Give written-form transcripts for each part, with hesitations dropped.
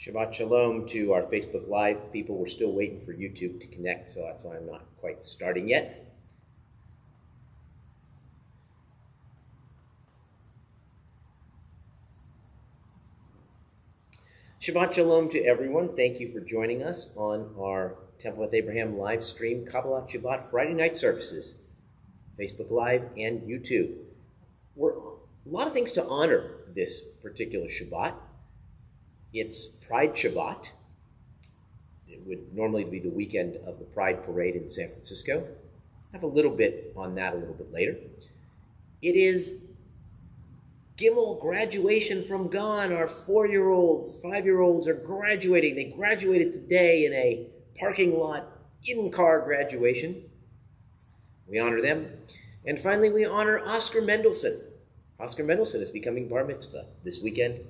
Shabbat Shalom to our Facebook Live people. We're still waiting for YouTube to connect, so that's why I'm not quite starting yet. Shabbat Shalom to everyone. Thank you for joining us on our Temple with Abraham live stream, Kabbalat Shabbat Friday night services, Facebook Live and YouTube. We're a lot of things to honor this particular Shabbat. It's Pride Shabbat. It would normally be the weekend of the Pride Parade in San Francisco. I'll have a little bit on that a little bit later. It is Gimel graduation from Gan. Our 4-year-olds, 5-year-olds are graduating. They graduated today in a parking lot in-car graduation. We honor them. And finally, we honor Oscar Mendelson. Oscar Mendelson is becoming bar mitzvah this weekend.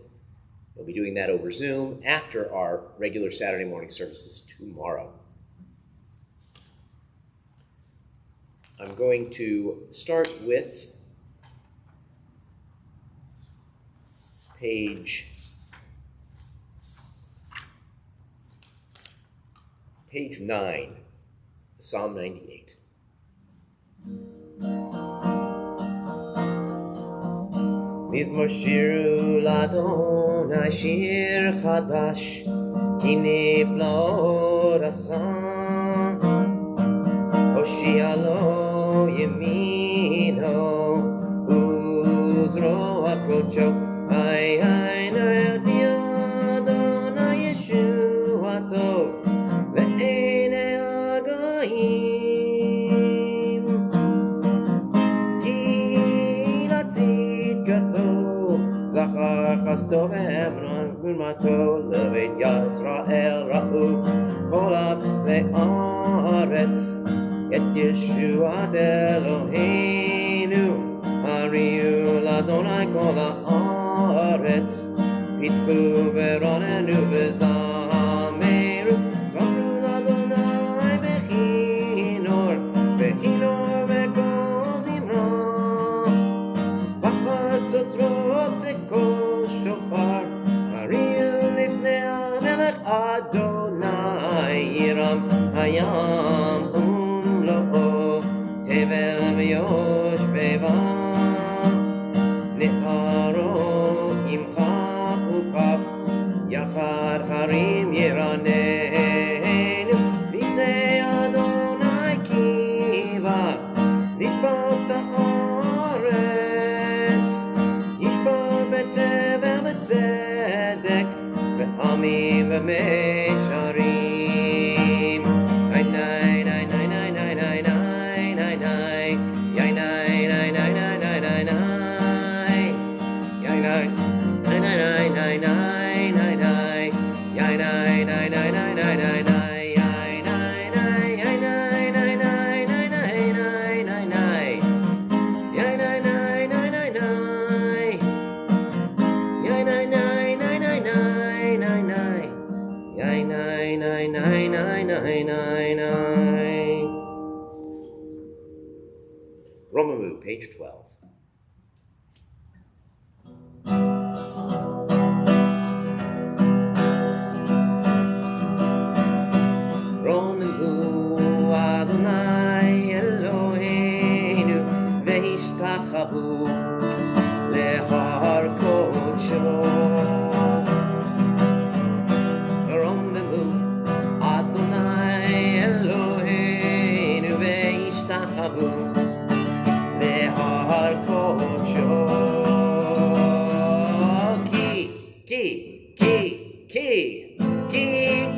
We'll be doing that over Zoom after our regular Saturday morning services tomorrow. I'm going to start with page 9, Psalm 98. מזמור שירו לאדוני שיר חדש, כי נפלאות עשה. הושיע לו ימינו וזרוע קודשו. איי איי נא אדוני ישועתו לעיני הגויים. כי לצדקתו זכר חסדו ואמרון גבורתו לבית ישראל ראו כל אפסי הארץ את ישועת אלוהינו. הריעו לאדוני כל הארץ, פצחו ורוננו וזמרו. זמרו לאדוני בכינור, בכינור וכל זמרה. בחצות רוב וכל שופר, הריעו לפני המלך אדוני. ירם הים ומלואו, תבל ויושביה. נהרו עמך וכף, יחד הרים ירננו. לפני אדוני קיבה, לשפוט הארץ. ישפוט בטבע וצדק, בעמים ומישרים. ניי ניי ניי ניי ניי ניי ניי ניי ניי Romamu, page 12. Romamu Adonai Eloheinu ve'ishtachavu lehar kodsho. Romamu Adonai Eloheinu ve'ishtachavu lehar kodsho. Ki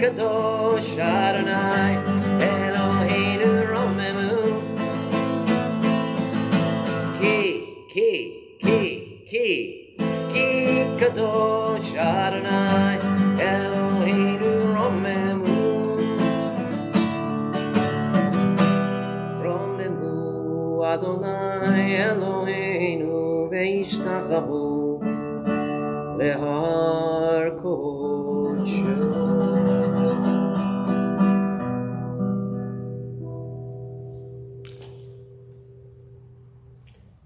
kadosh Adonai Eloheinu romemu. Ki kadosh Adonai Eloheinu romemu. Romemu Adonai Eloheinu ve'ishtachavu lehar kodsho.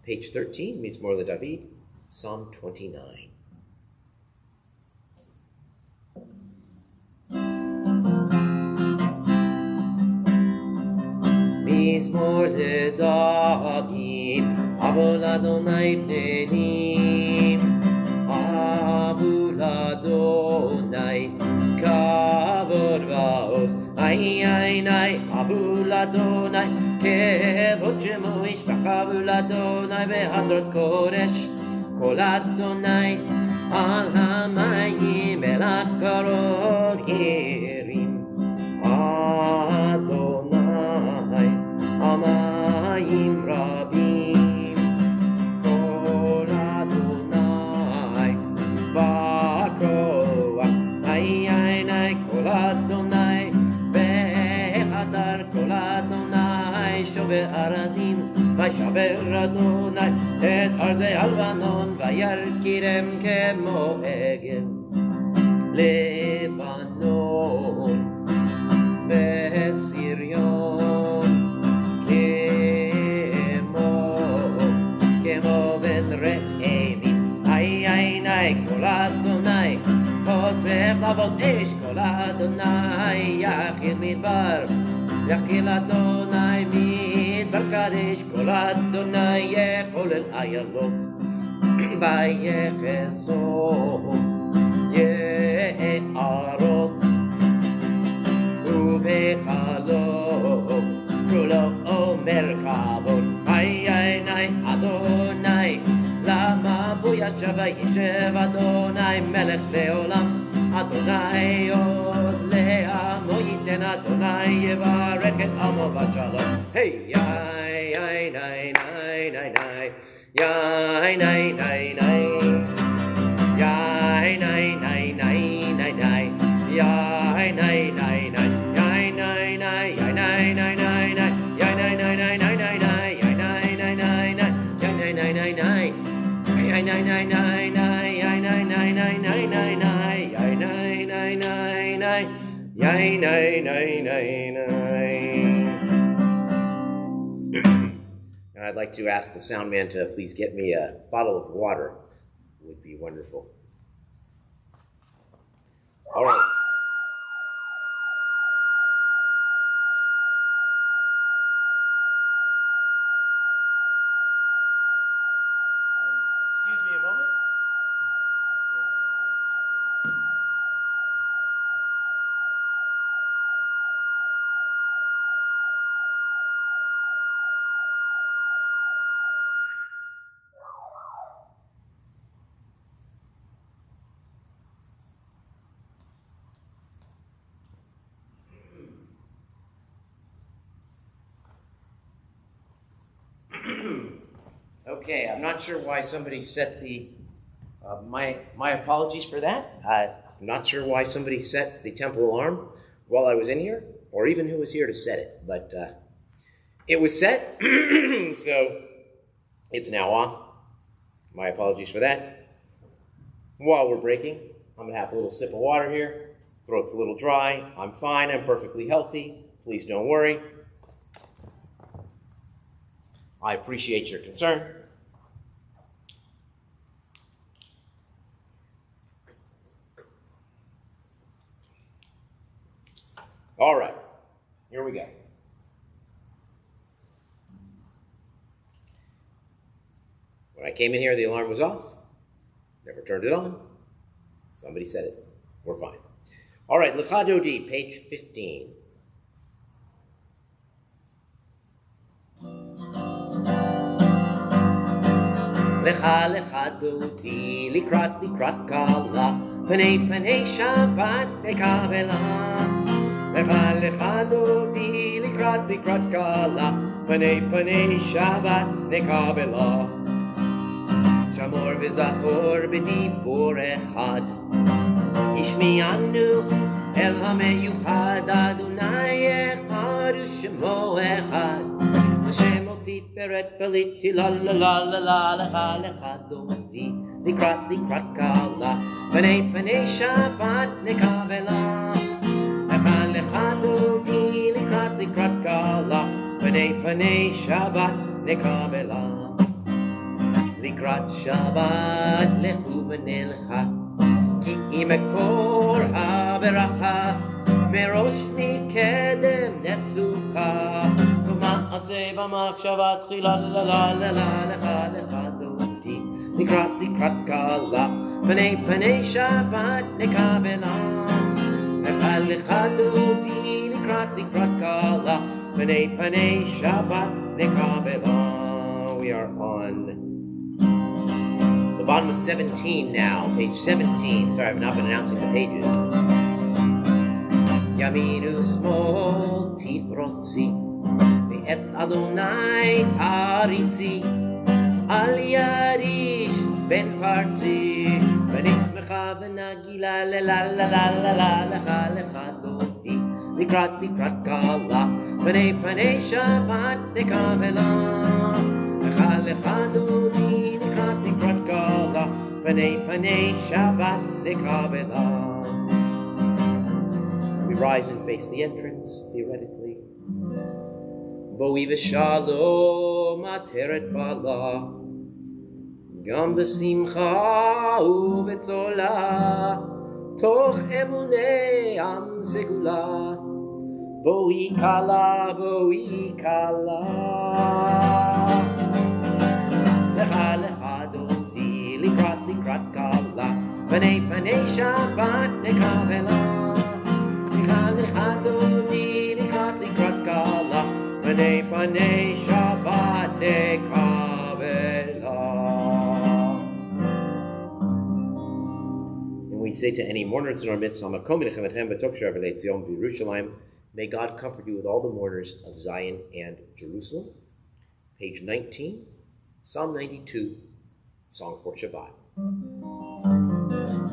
Page 13, Mizmor LeDavid, Psalm 29. מזמור לדוד, אבו לאדוני בנים, אבו לאדוני כבוד ועוז, איי איי איי, אבו לאדוני כבוד שמו ישבח, אבו לאדוני בהדרות קודש, כל אדוני על המים אל הקרון הרים, אדוני המים רבים, כל אדוני בכוח, איי איי איי, כל אדוני בהדר, כל אדוני שובר ארזים, וישבר אדוני את ארזי הלבנון, וירכירם כמו עגל לבנון בסריון, כמו בן רעבים, איי איי איי, כל אדוני חוצב לעבוד אש, כל אדוני יחיל מדבר, יחיל אדוני מדבר קדש, כל אדוני יחולל איילות ויחשוף יערות, ובחלום כולו אומר כבוד, איי איי איי, אדוני למה בו ישב וישב, אדוני מלך לעולם, אדוני עוד לעמו ייתן, אדוני יברך את עמו בשלום. היי איי איי איי איי איי איי איי איי איי Yai nay nay nay nay nay, yai nay nay nay, yai nay nay, yai nay nay nay nay, yai nay nay nay nay nay nay, yai nay nay nay nay, yai nay nay nay nay, yai nay nay nay nay, yai nay nay nay nay nay nay, yai nay nay nay nay, yai nay nay nay nay. And I'd like to ask the sound man to please get me a bottle of water. Would be wonderful. All right. Excuse me a moment. Okay, I'm not sure why somebody set the, my apologies for that. I'm not sure why somebody set the temple alarm while I was in here, or even who was here to set it, but it was set, so it's now off. My apologies for that. While we're breaking, I'm gonna have a little sip of water here. Throat's a little dry. I'm fine, I'm perfectly healthy. Please don't worry. I appreciate your concern. All right, here we go. When I came in here, the alarm was off. Never turned it on. Somebody said it. We're fine. All right, Lecha Dodi, page 15. Lecha lecha dodi, likrat kala, panei Shabbat nekavela. Lecha lecha dodi, likrat kala, panei Shabbat nekavela. Shamor v'zachor b'dibur echad, ishmianu el hameyuchad, Adonai echad u'shemo echad. Shemo tiferet veliti la la la la la lecha lecha dodi, likrat kala, panei Shabbat nekavela. Lecha lecha dodi, likrat kala, panei Shabbat nekavela. Likrat Shabbat lechu v'nelcha, ki imekor haberacha, merosh mikedem netzucha. במעשה במחשבה תחילה לה לה לה לה לך לך דודי לקראת קלה פני שבת נקבלה לך דודי לקראת קלה פני שבת נקבלה. We are on the bottom of 17 now, page 17. Sorry, I've not been announcing the pages. Yaminu smol tifrotzi ve'et Adonai taritzi al yarish ben parzi v'nismecha v'nagila la la la la la lecha lecha dodi likrat kala pnei shabbat nekavela lecha lecha dodi likrat kala pnei shabbat nekavela. Rise and face the entrance, theoretically. Boi v'shalom ateret bala gam b'simcha u'v'tzola toch emunei am segula boi kala lecha lecha dodi likrat kala pnei shabbat nekavela Panei Shabbat Nekavela. And we say to any mourners in our midst, may God comfort you with all the mourners of Zion and Jerusalem. Page 19, Psalm 92, Song for Shabbat.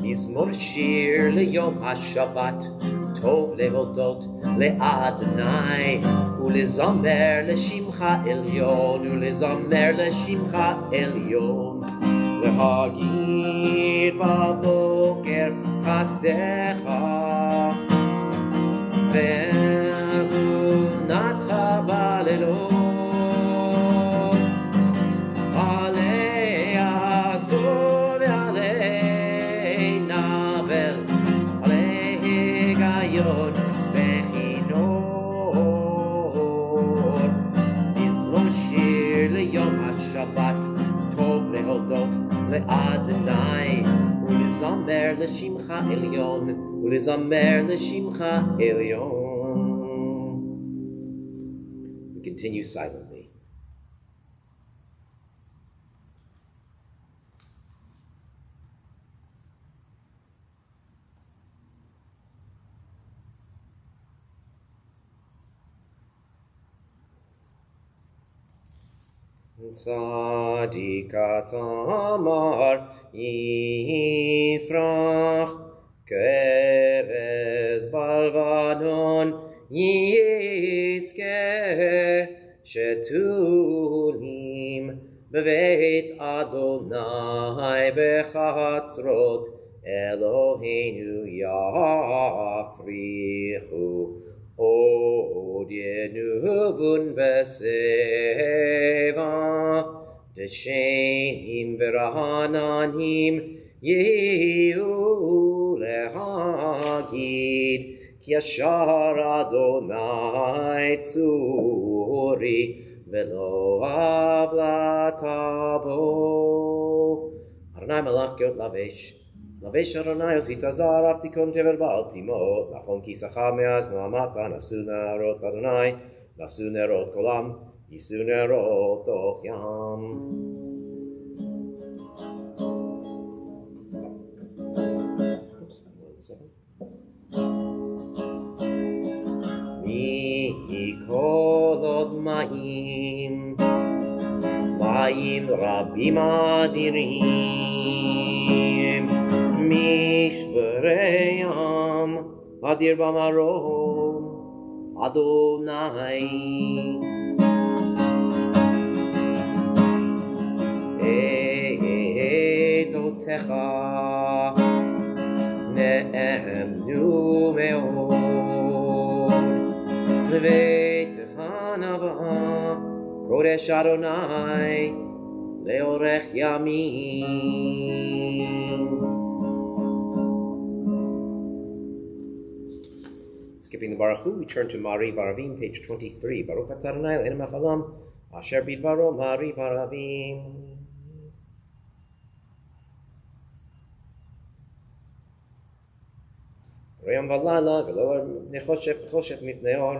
Mizmor shir leyom ha-Shabbat Tov lehodot le'Adonai Ulezamer l'shimcha elyon Ulezamer l'shimcha elyon Lehagid baboker chasdecha Ve'emunatcha balelot Alei asur ve'alei navel Alei higayon ve'chinor Mizmor shir leyom ha-Shabbat Tov lehodot le'Adonai Ulezamer l'shimcha elyon Ulezamer l'shimcha elyon. We continue silently. Tzadikat amar yifrach Kerez balvanon yizkeh shetulim beveit Adonai bechatzrot Eloheinu yafrichu od yenuvun beseva deshenim verahananim yehu lehagid ki yashar Adonai tzuri velo avlatabo Adonai malach geot lavesh Lavesh Adonai osit azar aftikon tevel ba'altimo Nachon ki sacha me'az me'amata nasu nerot Adonai nasu nerot kolam yisu nerot toch yam. Mikolot ma'im rabim adirim mishbereyam adir bamarom Adonai edotecha ne'emnu me'od leveitecha nava kodesh Adonai leorech yamin. Skipping Keeping the Baruch Hu, we turn to Mari Varavim, page 23. Baruch atah Adonai Eloheinu melech haolam, asher bidvaro Mari Varavim. ויום ולילה ולא נחושך וחושך מפני אור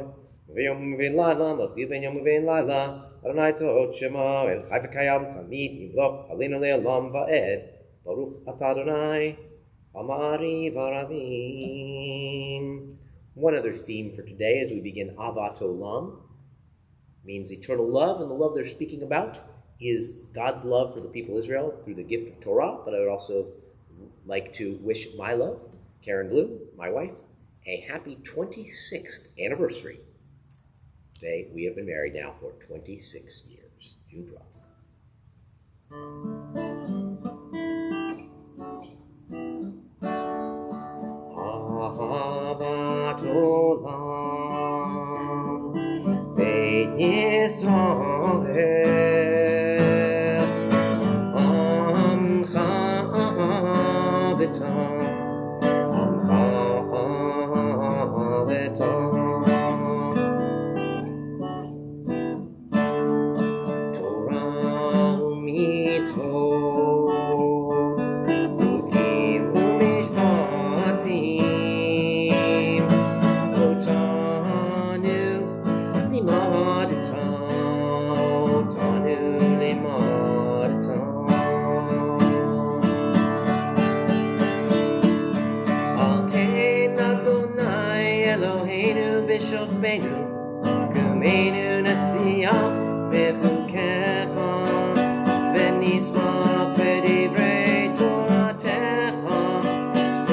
ויום ובין לילה מבדיל בין יום ובין לילה אדוני צבאות שמו אל חי וקיים תמיד ימלוך עלינו לעולם ועד ברוך אתה אדוני amari varavim. One other theme for today as we begin Avat Olam means eternal love, and the love they're speaking about is God's love for the people of Israel through the gift of Torah. But I would also like to wish my love, Karen Blue, my wife, a happy 26th anniversary. Today, we have been married now for 26 years, June 12th. Ahavat Olam Beit Yisrael Amcha V'Tam Torah u'mitzvot Ukim u'mishpatim Otanu limadatam Otanu limadatam Eloheinu b'shofbenu, kumenu nasiach b'chukecha, v'nismach b'divrei Toratecha,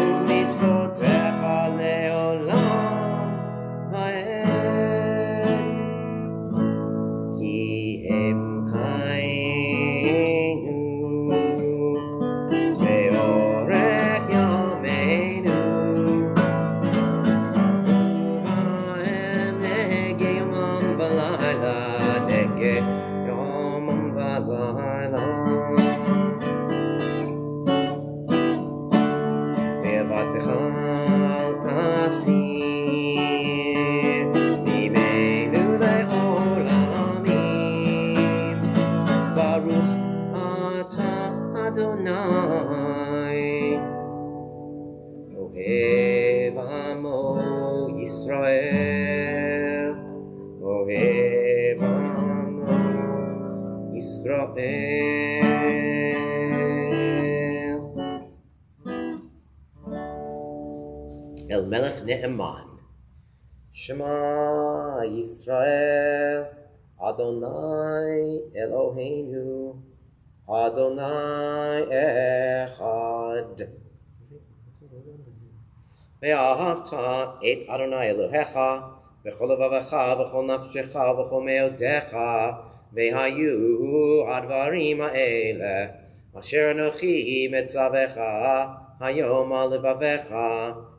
u'mitzvotecha le'olam va'ed. Ki em chayenu, ve'orech yameinu, Adonai Ohev Amo Yisrael Ohev Amo Yisrael. El Melech Ne'eman Shema Yisrael Adonai Eloheinu Adonai Echad. Ve'ahavta et Adonai Elohecha v'chol levavecha v'chol nafshecha v'chol me'odecha ve'hayu advarim ha'ele asher anochi metzavecha hayom al levavecha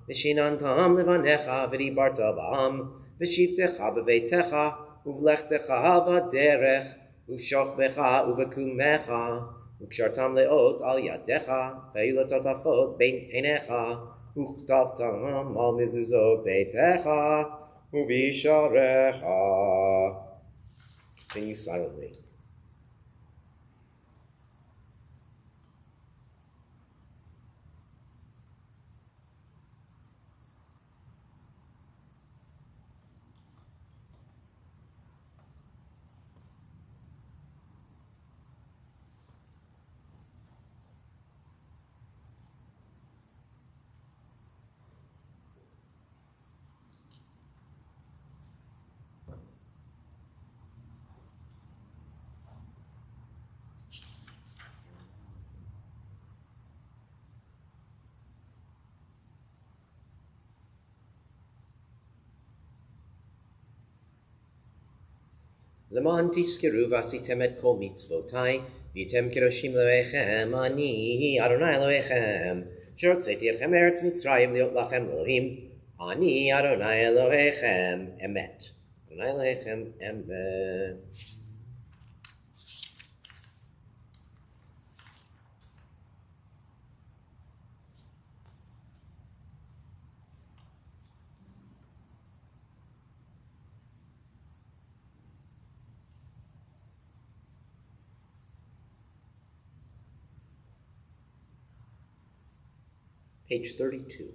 v'shinantam levanecha v'dibarta ba'am v'shivtecha b'veitecha uvlechtecha v'derech ושוכבך ובקומך, וקשרתם לאות על ידיך, והיו לטוטפות בין עיניך, וכתבתם על מזוזות ביתך, ובשעריך. Continue silently. למען תזכרו ועשיתם את כל מצוותיי, והייתם קדושים לאלוהיכם, אני אדוני אלוהיכם, שהוצאתי אתכם מארץ מצרים להיות לכם אלוהים, אני אדוני אלוהיכם, אמת. אדוני אלוהיכם, אמת. Page 32.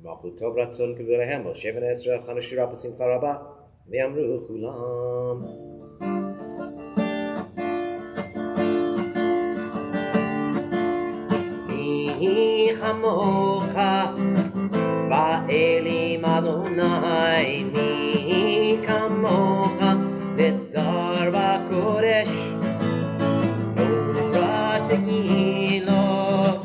Malchut Tov Ratzon Kibulahem, Moshe ben Ezra, Chanashira B'Simcha Rabbah, Ve'amru Chulam. Mi chamocha ba'elim Adonai, mi kamocha bedar ba'kodesh, Torah tehilot,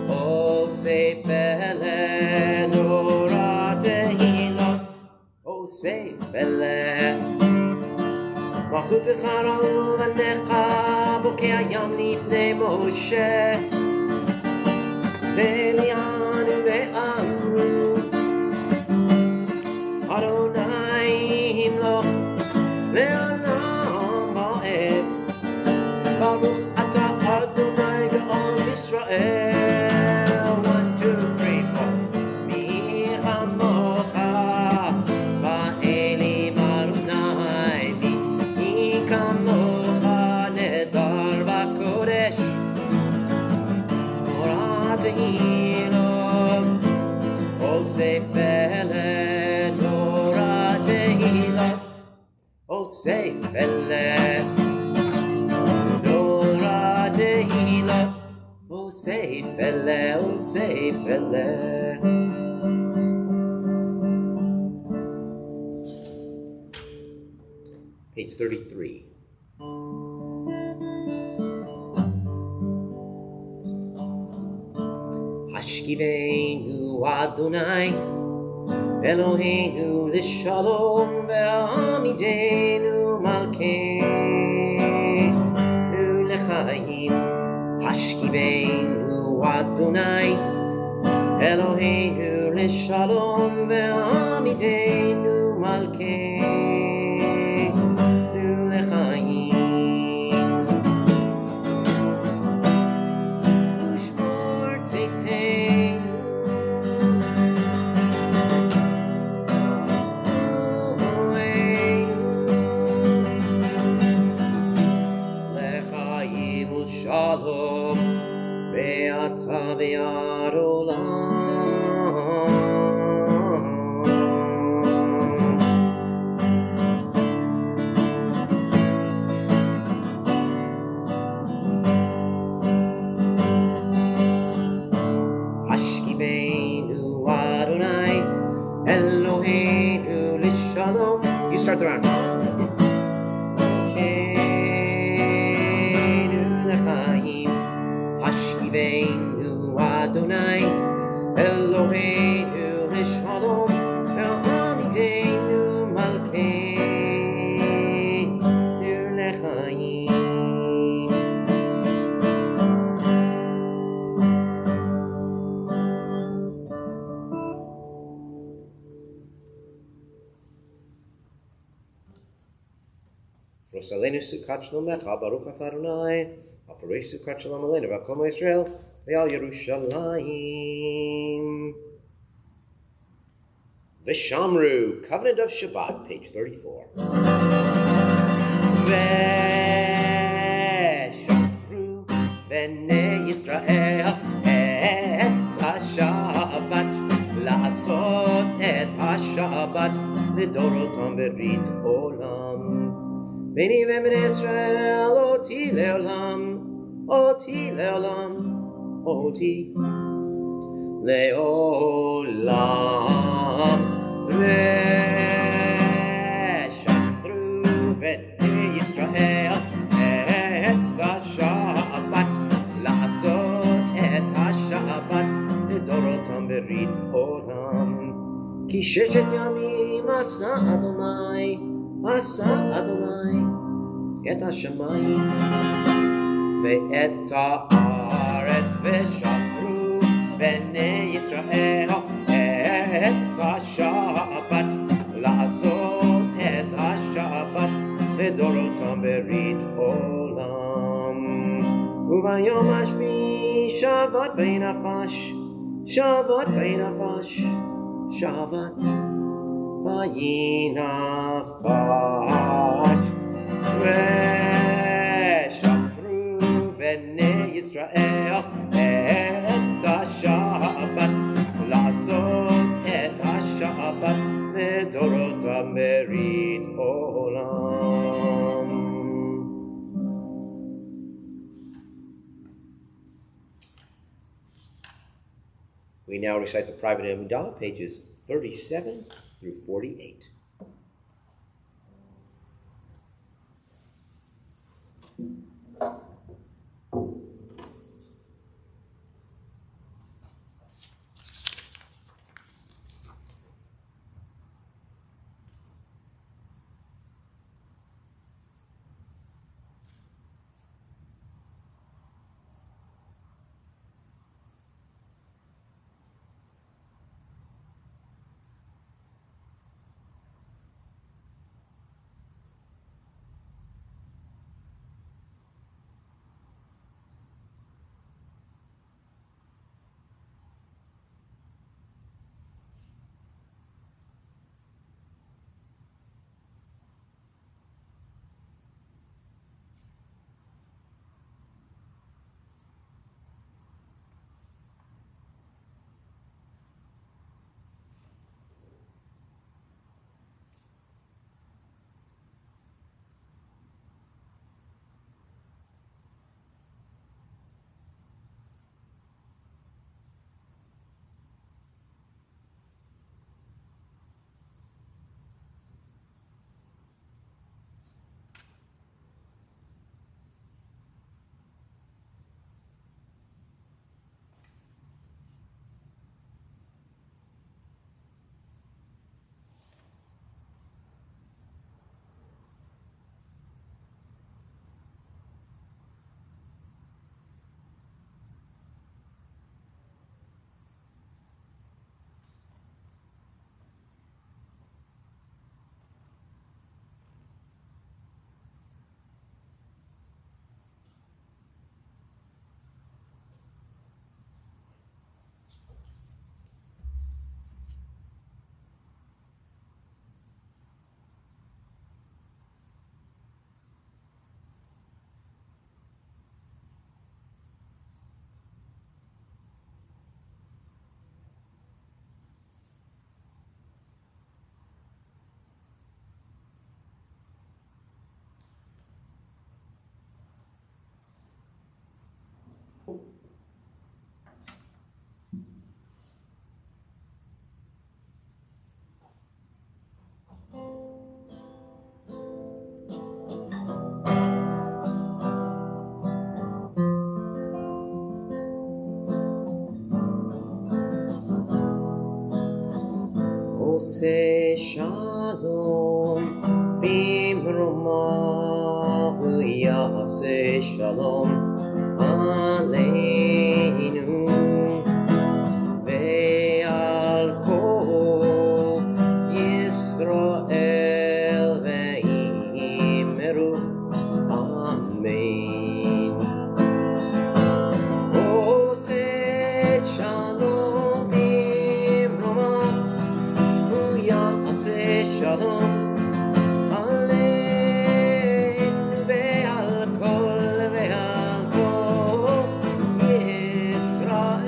osef eleh, Torah tehilot, osef eleh. Malchutecha ra'u v'necha, bokei hayam lifnei Moshe, Telianu ve'amru, Adonai himloch le'olam ha'ed, Baruch atah Adonai ge'ol Yisrael. 1, 2, 3, 4. Mi chamocha ba'elim Adonai, mi kamocha nedar ba'kodesh, Torah tehilot, osef eleh, Torah tehilot, osef eleh, Torah tehilot, osef eleh, osef eleh. Page 33. Hashkiveinu Adonai, Eloheinu l'shalom, ve'amidenu malkeinu l'chaim. Hashkiveinu Adonai, Eloheinu l'shalom, ve'amidenu malkeinu l'chaim. Ushmor tzeiteinu l'chaim u'shalom, ve'ata ve'ad olam. Hashkiveinu Adonai, Eloheinu l'shalom. You start the round. Keinu l'chaim. Hashkiveinu Adonai, Eloheinu l'shalom, ve'amidenu malkeinu l'chaim. Rosalenu Sukkot Shalom Lecha, Baruch Atah Adonai, Aparei Sukkot Shalom Aleinu, V'Kol Yisrael, Ve'al Yerushalayim. V'Shamru, Covenant of Shabbat, page 34. V'Shamru, B'nei Yisrael, et HaShabbat, La'asot et HaShabbat, L'dorotam Berit Olam. Beni v'bnei Yisrael, oti le'olam, oti le'olam, oti le'olam. V'shamru b'nei Yisrael et HaShabbat, la'asot et HaShabbat, l'dorotam berit olam. Ki sheshet yamim asa Adonai, Asa Adonai et hashamayim ve'et haaretz, v'shamru b'nei Yisrael et hashabbat, la'asot et hashabbat, l'dorotam berit olam. Uvayom hashvi shavat ve'nafash, shavat ve'nafash, shavat vayinafash. V'shamru b'nei Yisrael et hashabbat, We now recite the Private Amidah, pages 37 through 48. Ose shalom bimromav yase shalom aleinu ve'al kol Yisrael ve'imeru amen. Ose shalom bimromav Shalom Aleinu ve'al kol Yisrael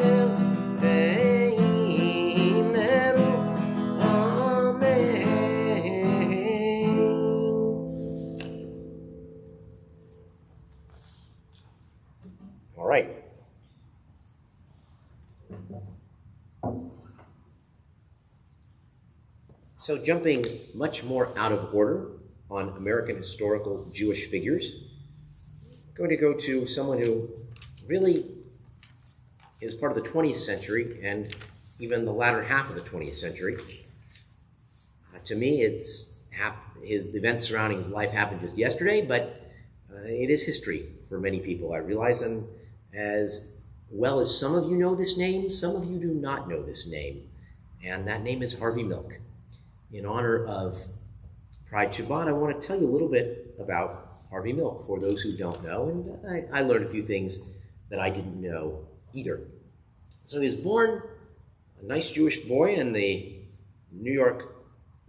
ve'imeru amen. All right. So jumping much more out of order on American historical Jewish figures, I'm going to go to someone who really is part of the 20th century and even the latter half of the 20th century. To me, the events surrounding his life happened just yesterday, but it is history for many people. I realize them as well as some of you know this name, some of you do not know this name, and that name is Harvey Milk. In honor of Pride Shabbat, I want to tell you a little bit about Harvey Milk for those who don't know, and I learned a few things that I didn't know either. So he was born a nice Jewish boy in the New York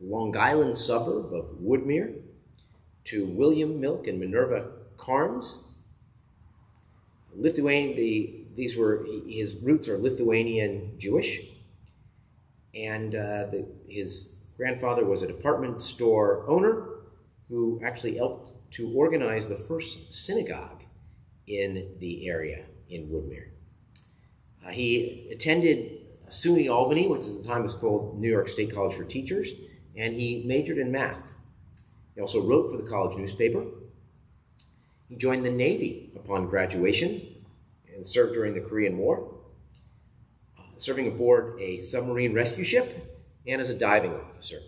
Long Island suburb of Woodmere to William Milk and Minerva Carnes. His roots are Lithuanian Jewish, and his grandfather was a department store owner who actually helped to organize the first synagogue in the area in Woodmere. He attended SUNY Albany, which at the time was called New York State College for Teachers, and he majored in math. He also wrote for the college newspaper. He joined the Navy upon graduation and served during the Korean War, serving aboard a submarine rescue ship and as a diving officer.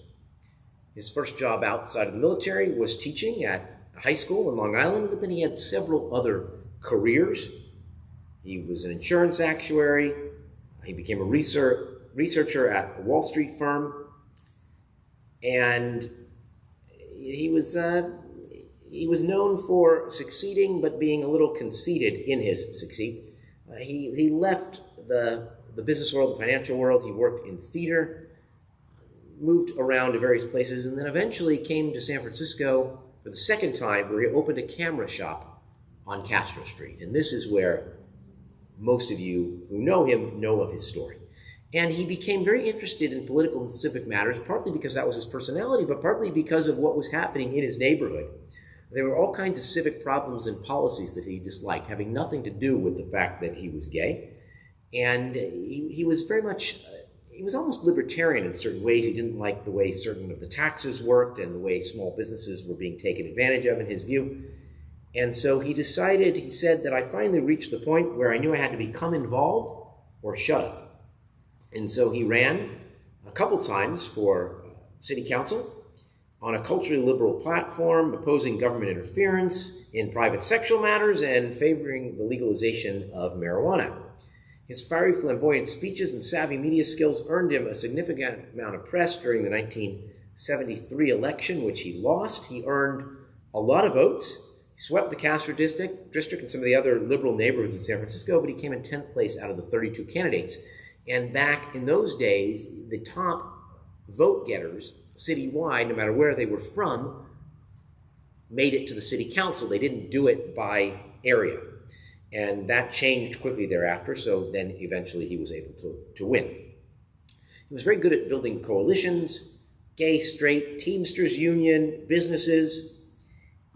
His first job outside of the military was teaching at a high school in Long Island, but then he had several other careers. He was an insurance actuary. He became a researcher at a Wall Street firm, and he was known for succeeding, but being a little conceited in his succeed. He left the business world, the financial world. He worked in theater, moved around to various places, and then eventually came to San Francisco for the second time, where he opened a camera shop on Castro Street. And this is where most of you who know him know of his story. And he became very interested in political and civic matters, partly because that was his personality, but partly because of what was happening in his neighborhood. There were all kinds of civic problems and policies that he disliked, having nothing to do with the fact that he was gay. And he was very much, he was almost libertarian in certain ways. He didn't like the way certain of the taxes worked and the way small businesses were being taken advantage of in his view. And so he said that I finally reached the point where I knew I had to become involved or shut up. And so he ran a couple times for city council on a culturally liberal platform, opposing government interference in private sexual matters and favoring the legalization of marijuana. His fiery, flamboyant speeches and savvy media skills earned him a significant amount of press during the 1973 election, which he lost. He earned a lot of votes. He swept the Castro district and some of the other liberal neighborhoods in San Francisco, but he came in 10th place out of the 32 candidates. And back in those days, the top vote getters citywide, no matter where they were from, made it to the city council. They didn't do it by area. And that changed quickly thereafter, so then eventually he was able to win. He was very good at building coalitions, gay, straight, Teamsters Union, businesses,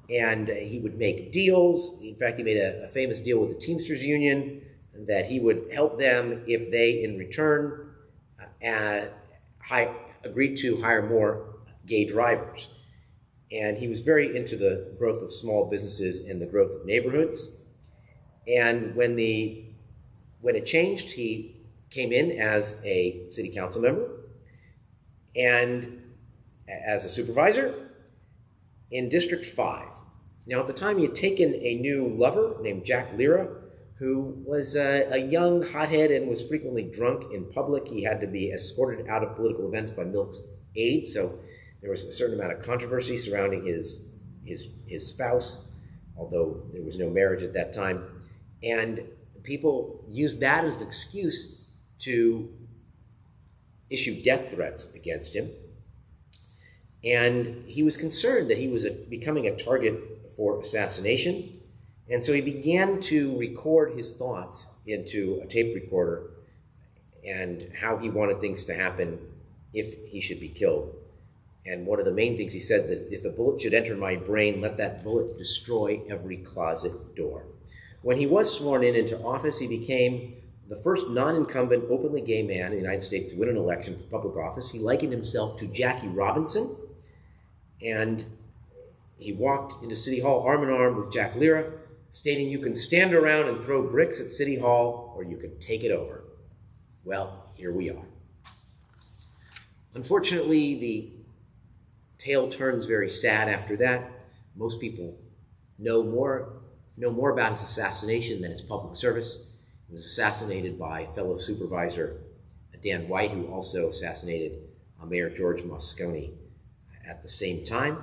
and he would make deals. In fact, he made a famous deal with the Teamsters Union that he would help them if they, in return, agreed to hire more gay drivers. And he was very into the growth of small businesses and the growth of neighborhoods. And when it changed, he came in as a city council member and as a supervisor in District 5. Now, at the time, he had taken a new lover named Jack Lira, who was a young hothead and was frequently drunk in public. He had to be escorted out of political events by Milk's aide, so there was a certain amount of controversy surrounding his spouse, although there was no marriage at that time. And people used that as an excuse to issue death threats against him. And he was concerned that he was becoming a target for assassination. And so he began to record his thoughts into a tape recorder and how he wanted things to happen if he should be killed. And one of the main things he said, that if a bullet should enter my brain, let that bullet destroy every closet door. When he was sworn into office, he became the first non-incumbent openly gay man in the United States to win an election for public office. He likened himself to Jackie Robinson, and he walked into City Hall arm in arm with Jack Lira, stating, "You can stand around and throw bricks at City Hall, or you can take it over." Well, here we are. Unfortunately, the tale turns very sad after that. Most people know more about his assassination than his public service. He was assassinated by fellow supervisor Dan White, who also assassinated Mayor George Moscone at the same time.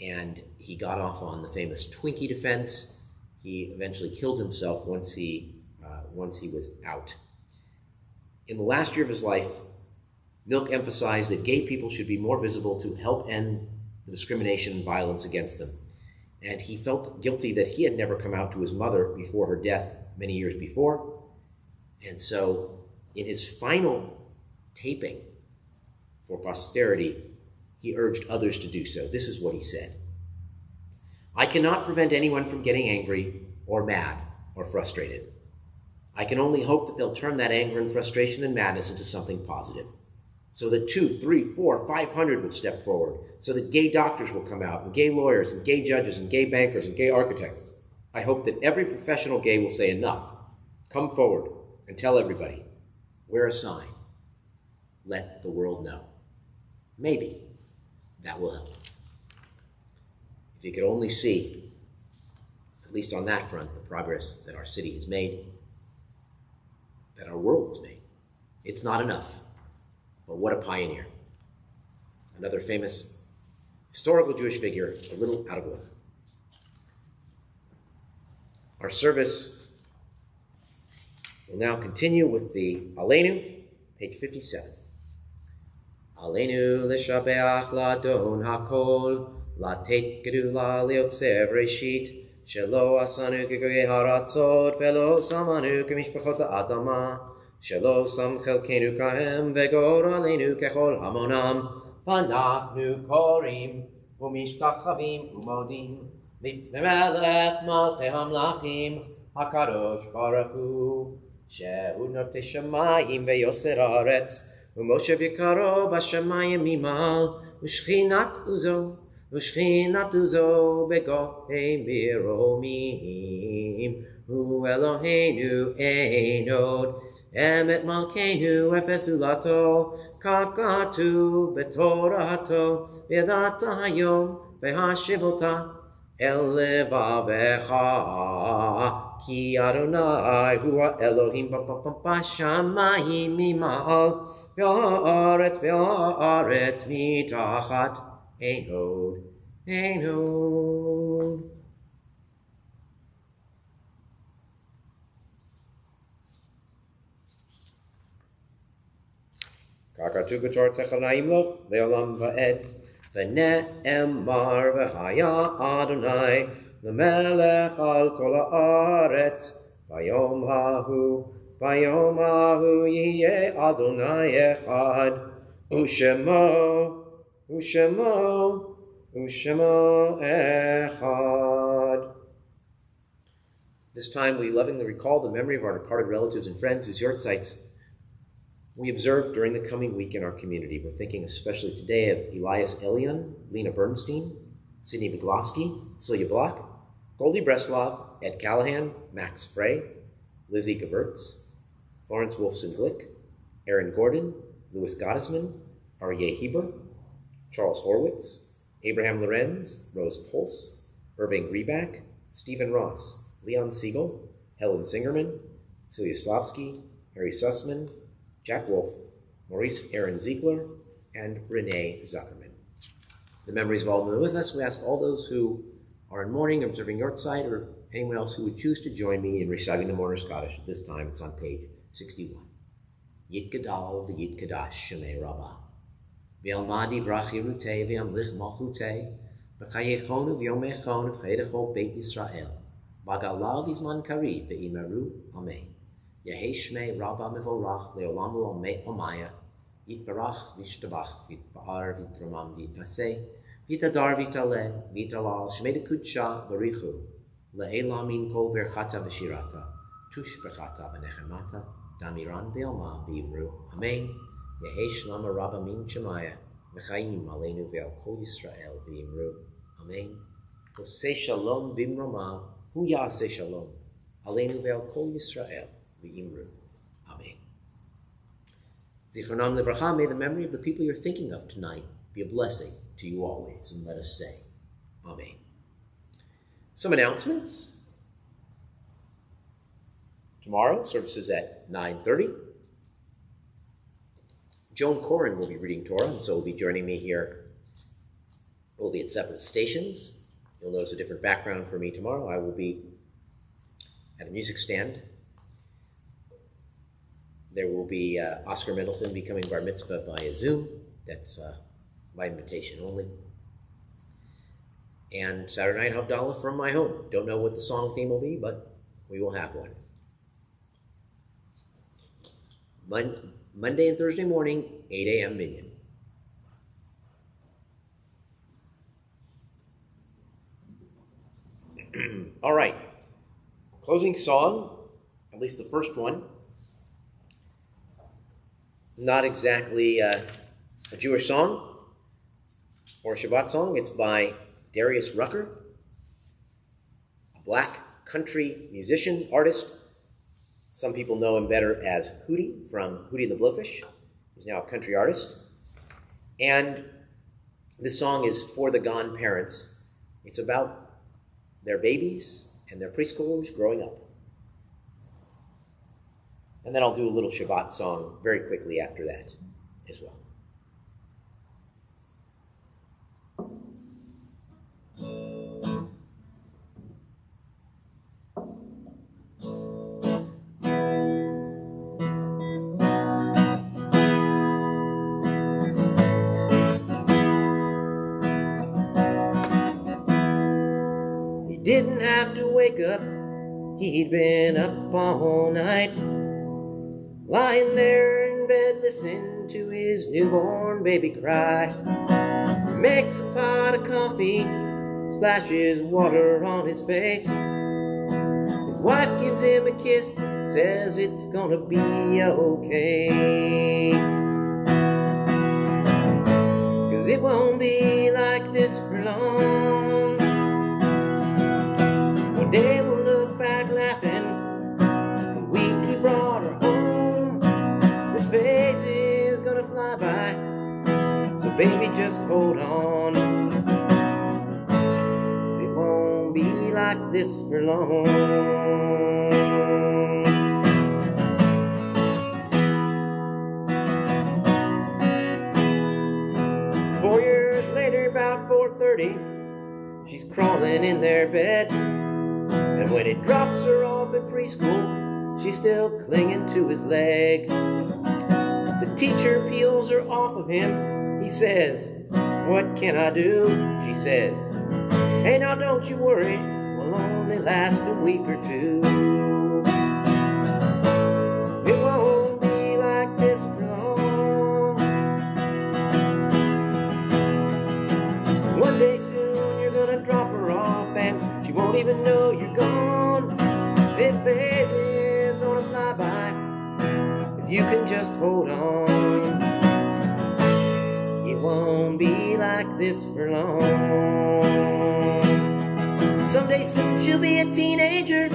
And he got off on the famous Twinkie defense. He eventually killed himself once he was out. In the last year of his life, Milk emphasized that gay people should be more visible to help end the discrimination and violence against them. And he felt guilty that he had never come out to his mother before her death many years before. And so in his final taping for posterity, he urged others to do so. This is what he said: "I cannot prevent anyone from getting angry or mad or frustrated. I can only hope that they'll turn that anger and frustration and madness into something positive. So that 2, 3, 4, 500 will step forward. So that gay doctors will come out, and gay lawyers, and gay judges, and gay bankers, and gay architects. I hope that every professional gay will say enough. Come forward and tell everybody. Wear a sign. Let the world know. Maybe that will help. If you could only see, at least on that front, the progress that our city has made, that our world has made. It's not enough, but what a pioneer. Another famous historical Jewish figure, a little out of order. Our service will now continue with the Aleinu, page 57. Aleinu l'shabeach l'adon hakol, latet gedula liotzev reshit, shelo asanu k'goyei haratzot, velo samanu k'mishpachot ha'adama, shelo sam chelkenu kahem, vegor aleinu kechol hamonam, vanachnu korim, umishtachavim umodim, Melech Malchei Hamlachim HaKadosh Baruch Hu Shehu Notei Shamayim Veyoser Haaretz Umoshev Yikaro Bashamayim Mimal Ushchinat Uzo Begohei Miromim Hu Eloheinu Einod Emet Malkeinu Efes Ulato Kakatu Betorato V'yadata Hayom V'hashivota El levavecha ki Adonai hu Elohim b'shamayim mimal v'haaretz mitachat ein od. Kakatu b'tor techanaim loch ve'olam va'ed V'ne'emar v'haya Adonai l'melech al kol haaretz v'yom hahu yiyeh Adonai echad u'shemo echad. This time we lovingly recall the memory of our departed relatives and friends whose yortzites we observe during the coming week in our community. We're thinking especially today of Elias Elion, Lena Bernstein, Sidney Viglovsky, Celia Block, Goldie Breslov, Ed Callahan, Max Frey, Lizzie Gewurtz, Florence Wolfson Glick, Aaron Gordon, Louis Gottesman, Aryeh Heber, Charles Horwitz, Abraham Lorenz, Rose Pulse, Irving Reback, Stephen Ross, Leon Siegel, Helen Singerman, Celia Slavsky, Harry Sussman, Jack Wolf, Maurice Aaron Ziegler, and Renee Zuckerman. The memories of all of them with us. We ask all those who are in mourning, observing Yortzeit, or anyone else who would choose to join me in reciting the Mourner's Kaddish. This time it's on page 61. Yit Gadal v'Yit Kadash Shemei Rabbah. V'Alma Divrach Yerutei v'Amlich Malchutei v'Chayechonu v'Yomechonu v'Chedecho Beit Yisrael v'Galav Izman Kariv v'Imeru Amen. Yehei Shmei Rabbah Mevorach Leolam Lo Omaya Yitbarach V'Yishtabach V'Yitba'ar V'Yitramam V'Yitnaseh V'Yitadar V'Yitaleh V'Yitalal Shmei Dekudsha Barichu Le'elam Min Kol Berchata V'Shirata Tush Berchata V'Nechemata Damiran Be'Alma V'Yimru Amen. Yehei Shlama Rabbah Min Shemaya V'Chaim Aleinu Ve'al Kol Yisrael V'Yimru Amen. Oseh Shalom B'Imroma Hu Ya'aseh Shalom Aleinu Ve'al Kol Yisrael V'Yimru Amen. Zichronam Livracha, may the memory of the people you're thinking of tonight be a blessing to you always, and let us say Amen. Some announcements. Tomorrow, services at 9:30. Joan Corin will be reading Torah, and so will be joining me here. We'll be at separate stations. You'll notice a different background for me tomorrow. I will be at a music stand. There will be Oscar Mendelson becoming bar mitzvah via Zoom. That's by invitation only. And Saturday night Havdalah from my home. Don't know what the song theme will be, but we will have one. Monday and Thursday morning, 8 a.m. minyan. All right. Closing song at least the first one. Not exactly a Jewish song or a Shabbat song. It's by Darius Rucker, a black country musician, artist. Some people know him better as Hootie from Hootie and the Blowfish. He's now a country artist. And this song is for the gone parents. It's about their babies and their preschoolers growing up. And then I'll do a little Shabbat song very quickly after that as well. He didn't have to wake up, he'd been up all night, lying there in bed listening to his newborn baby cry. He makes a pot of coffee, splashes water on his face. His wife gives him a kiss, says it's gonna be okay. 'Cause it won't be like this for long. One day we'll look back laughing, the week he brought her home. This phase is gonna fly by, so baby just hold on. 'Cause it won't be like this for long. 4 years later, about 4:30, she's crawling in their bed. And when he drops her off at preschool, she's still clinging to his leg. The teacher peels her off of him. He says, "What can I do?" She says, "Hey, now don't you worry, we'll only last a week or two. It won't be like this for long. One day soon you're gonna drop her off and she won't even know you're gone. This phase is gonna fly by if you can just hold on. It won't be like this for long. Someday soon she'll be a teenager,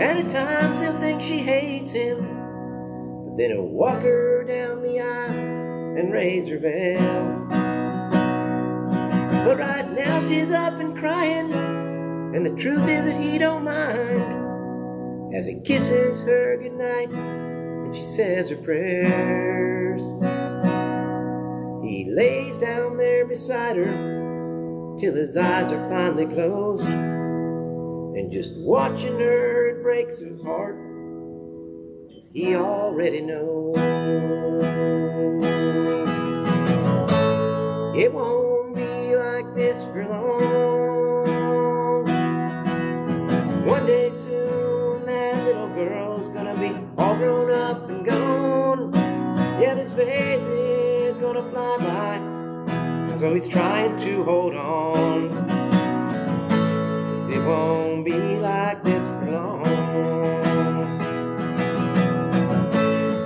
and at times he'll think she hates him. But then he'll walk her down the aisle and raise her veil. But right now she's up and crying, and the truth is that he don't mind, as he kisses her goodnight and she says her prayers. He lays down there beside her till his eyes are finally closed, and just watching her, it breaks his heart, 'cause he already knows. It won't be like this for long. One day soon that little girl's gonna be all grown up and gone. Yeah, this phase is gonna fly by, and so he's trying to hold on. 'Cause it won't be like this for long.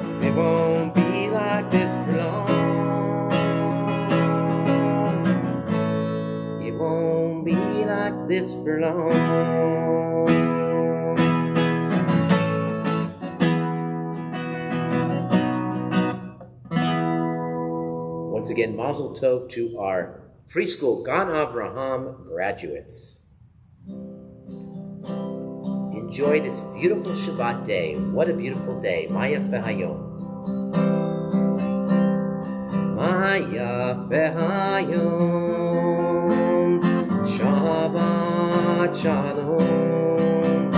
'Cause it won't be like this for long. It won't be like this for long. Once again, Mazel Tov to our preschool Gan Avraham graduates. Enjoy this beautiful Shabbat day. What a beautiful day. Ma yafeh hayom. Ma yafeh hayom. Shabbat shalom.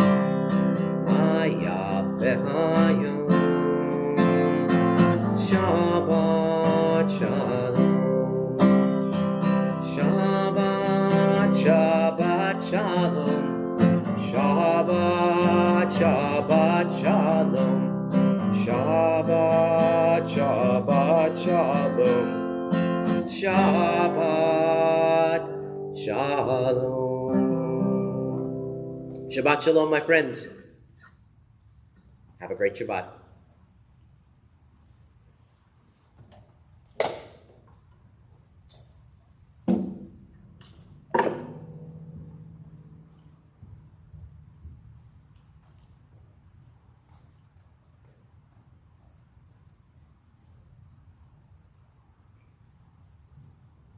Ma yafeh hayom. Shabbat shalom. Shabbat, Shabbat shalom. Shabbat, Shabbat shalom. Shabbat, Shabbat shalom. Shabbat shalom. Shabbat shalom, my friends. Have a great Shabbat.